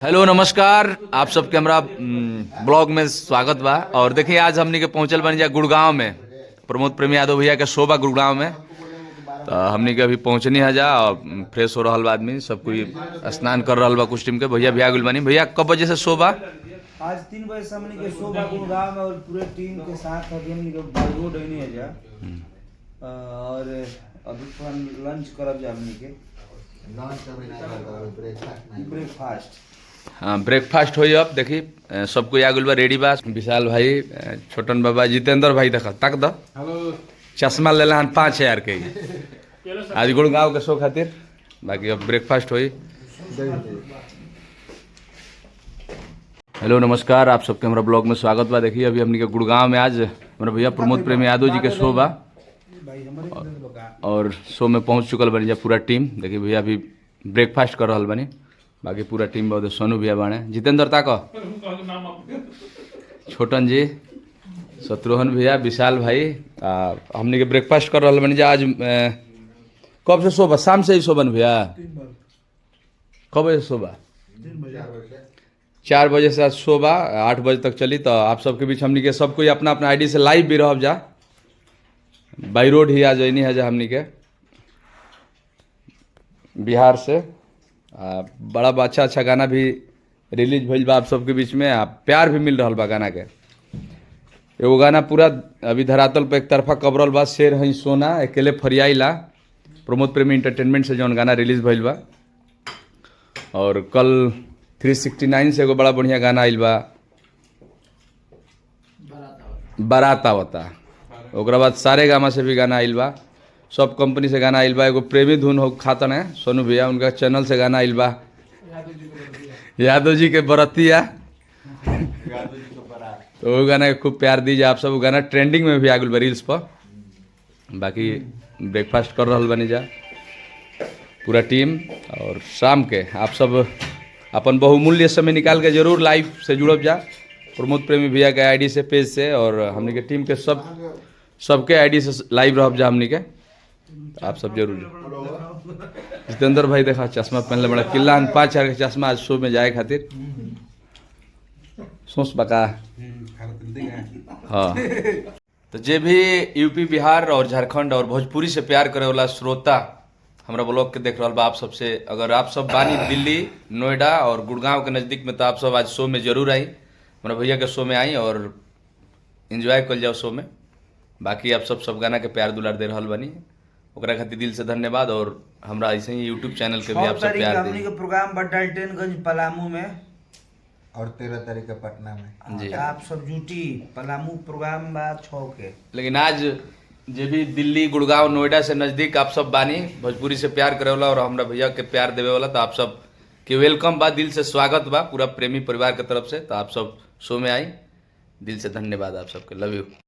Hello नमस्कार, आप सबके हमरा ब्लॉग में स्वागत बा। और देखिए आज हमनी के पहुंचल बनी जा गुड़गांव में, प्रमोद प्रेमी यादव भैया के शो बा गुड़गांव में। तो हमनी के अभी पहुंचनी है जा और फ्रेश हो रहल बा आदमी, सब कोई स्नान कर रहल बा कुछ टीम के। भैया भी आ गइल बानी। भैया कब बजे से शो बा? आज 3 बजे से हमने के शो बा गुड़गांव में और पूरे टीम के साथ अभी हमने के बाई रोड आइनी है जा। और अभी थोड़ा लंच करब जा हमने के ब्रेकफास्ट। हाँ, ब्रेकफास्ट हो अब देखी सब कोई आ गइल बा, रेडी बा। विशाल भाई, छोटन बाबा, जितेंद्र भाई देख तक द चश्मा ले हन 5000 के आज गुड़गांव के शो खातिर। बाकी अब ब्रेकफास्ट होई। हेलो नमस्कार, आप सबके हमारा ब्लॉग में स्वागत बा। देखिए अभी हमनी के गुड़गांव में आज हमारा भैया प्रमोद प्रेमी यादव जी के शो बा और शो में पहुंच चुकल बनी जा पूरा टीम। देखिए भैया अभी ब्रेकफास्ट कर रहल बनी। बाकी पूरा टीम बहुत सोनू भैया बाणे, जितेंद्र ताको, छोटन जी, शत्रुघ्न भैया, विशाल भाई। हमने के ब्रेकफास्ट कर रहल बनी जा। आज कब से शो बा? शाम से ही शो बन भैया? कब बजे शो बा? 4 बजे से आज शो बा, 8 बजे तक चली। तो आप सबके बीच हमनी के सब कोई अपना अपना आईडी से लाइव भी रहब जा। बाई रोड ही आज है जा हमनी के बिहार से। बड़ा अच्छा अच्छा गाना भी रिलीज भइल बा आप सबके बीच में। प्यार भी मिल रहा बा गाना के। एगो गाना पूरा अभी धरातल पे एक तरफा कबरल बा, शेर हई सोना अकेले फरियाईला, प्रमोद प्रेमी इंटरटेनमेंट से जौन गाना रिलीज भइल बा। और कल 369 से एगो बड़ा बढ़िया गाना आइल बा, बारात आवता। ओकरा बाद सारे गामा से भी गाना आइल बा, सब कंपनी से गाना आइल बा। एगो प्रेमी धुन हो खातन है सोनू भैया, उनका चैनल से गाना आइल बा। यादव जी के बरतिया तो वो गाना के खूब प्यार दीजिए आप सब। वो गाना ट्रेंडिंग में भी आ गइल बा रील्स पर। बाकी ब्रेकफास्ट कर रहल बनी जा पूरा टीम। और शाम के आप सब अपन बहुमूल्य समय निकाल के जरूर लाइव से जुड़ब जा प्रमोद प्रेमी भैया के आईडी से, पेज से। और हमनी के टीम के सबके आईडी से लाइव रहब जा हमनी के। आप सब जरूर। जितेंद्र भाई देखा चश्मा पहनले बड़ा किल्ला 5000 के चश्मा आज शो में जाए खातिर सोच बका। हाँ, तो जे भी यूपी, बिहार और झारखंड और भोजपुरी से प्यार करे वाला श्रोता हमरा ब्लॉग के देख रहा बा, आप सबसे अगर आप सब बानी दिल्ली, नोएडा और गुड़गांव के नज़दीक में, तो आप सब आज शो में जरूर आई, हमारा भैया के शो में आई और एंजॉय कर जाओ शो में। बाकी आप सब गाना के प्यार दुलार दे रहल बनी, ओकरा खातिर दिल से धन्यवाद। और हमरा ऐसे ही यूट्यूब चैनल के भी आप सब प्यार हमनी के प्रोग्राम बा डाल्टनगंज पलामू में और 13 तारीख के पटना में जी। आप सब जुटी पलामू प्रोग्राम बा 6 के। लेकिन आज जे भी दिल्ली, गुड़गांव, नोएडा से नज़दीक आप सब बानी, भोजपुरी से प्यार करे वाला और हमरा भैया के प्यार देवे वाला, तो आप सब के वेलकम बा, दिल से स्वागत बा पूरा प्रेमी परिवार के तरफ से। तो आप सब शो में आई, दिल से धन्यवाद आप सबके। Love you.